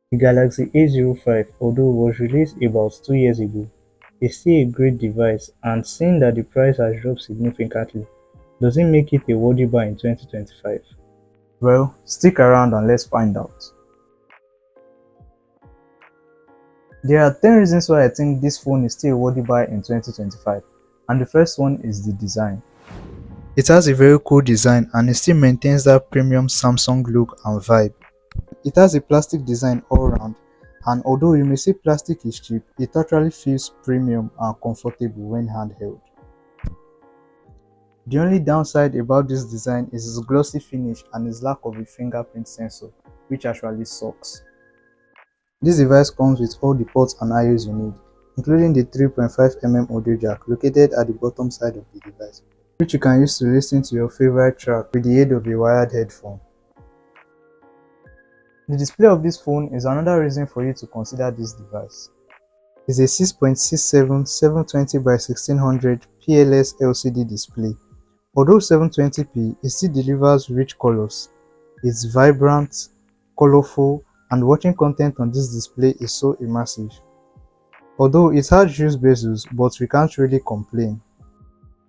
The Galaxy A05, although was released about 2 years ago, is still a great device, and seeing that the price has dropped significantly, does it make it a worthy buy in 2025? Well, stick around and let's find out. There are 10 reasons why I think this phone is still a worthy buy in 2025, and the first one is the design. It has a very cool design and it still maintains that premium Samsung look and vibe. It has a plastic design all round, and although you may say plastic is cheap, it actually feels premium and comfortable when handheld. The only downside about this design is its glossy finish and its lack of a fingerprint sensor, which actually sucks. This device comes with all the ports and IOs you need, including the 3.5mm audio jack located at the bottom side of the device, which you can use to listen to your favorite track with the aid of a wired headphone. The display of this phone is another reason for you to consider this device. It's a 6.67 720 by 1600 PLS LCD display. Although 720p, it still delivers rich colors. It's vibrant, colorful, and watching content on this display is so immersive. Although it has huge bezels, but we can't really complain.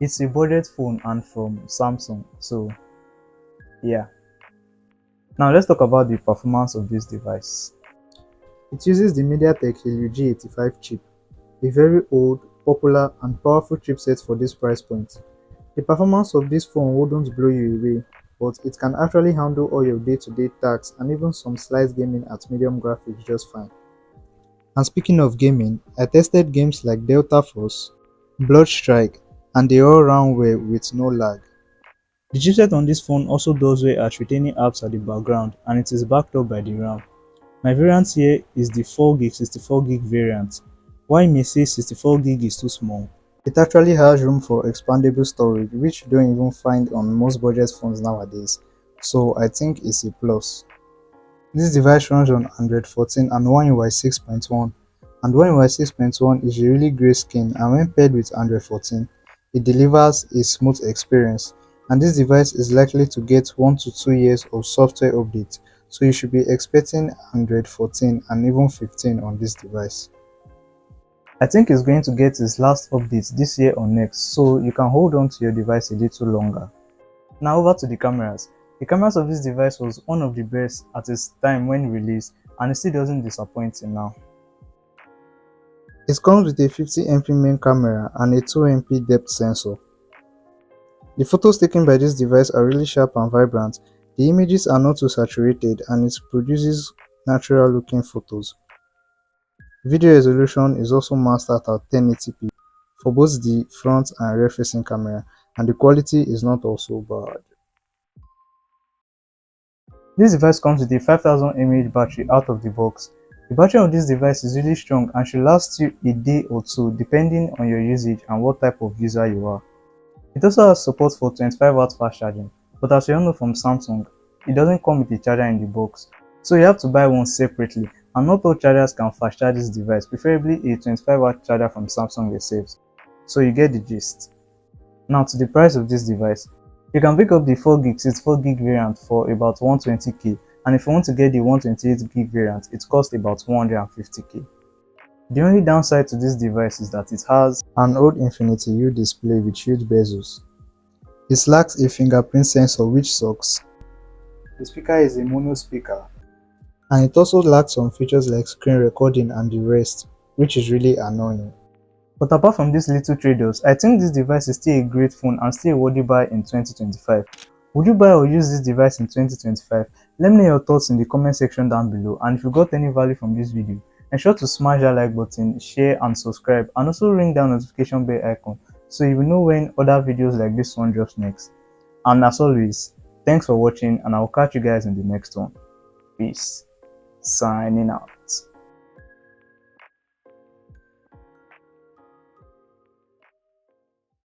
It's a budget phone and from Samsung, so yeah. Now let's talk about the performance of this device. It uses the MediaTek Helio G85 chip, a very old, popular, and powerful chipset for this price point. The performance of this phone wouldn't blow you away, but it can actually handle all your day-to-day tasks and even some slight gaming at medium graphics just fine. And speaking of gaming, I tested games like Delta Force, Bloodstrike, and they all ran well with no lag. The chipset on this phone also does well at retaining apps at the background, and it is backed up by the RAM. My variant here is the 4GB 64GB variant. While you may say 64GB is too small, it actually has room for expandable storage, which you don't even find on most budget phones nowadays, so I think it's a plus. This device runs on Android 14 and One UI 6.1, and One UI 6.1 is a really great skin, and when paired with Android 14, it delivers a smooth experience, and this device is likely to get 1 to 2 years of software updates, so you should be expecting Android 14 and even 15 on this device. I think it's going to get its last update this year or next, so you can hold on to your device a little longer. Now over to the cameras. The cameras of this device was one of the best at its time when released, and it still doesn't disappoint till now. It comes with a 50MP main camera and a 2MP depth sensor. The photos taken by this device are really sharp and vibrant. The images are not too saturated and it produces natural looking photos. Video resolution is also mastered at 1080p for both the front and rear facing camera, and the quality is not also bad. This device comes with a 5000 mAh battery out of the box. The battery of this device is really strong and should last you a day or two depending on your usage and what type of user you are. It also has support for 25W fast charging, but as you all know from Samsung, it doesn't come with a charger in the box, so you have to buy one separately, and not all chargers can fast charge this device, preferably a 25W charger from Samsung themselves. So you get the gist. Now to the price of this device. You can pick up the 4GB 64GB variant for about 120k, and if you want to get the 128GB variant, it costs about 150k. The only downside to this device is that it has an old Infinity U display with huge bezels. It lacks a fingerprint sensor, which sucks. The speaker is a mono speaker, and it also lacks some features like screen recording and the rest, which is really annoying. But apart from these little trade-offs, I think this device is still a great phone and still a worthy buy in 2025. Would you buy or use this device in 2025? Let me know your thoughts in the comment section down below, and if you got any value from this video, ensure to smash that like button, share and subscribe, and also ring that notification bell icon so you will know when other videos like this one drops next. And as always, thanks for watching, and I will catch you guys in the next one. Peace. Signing out.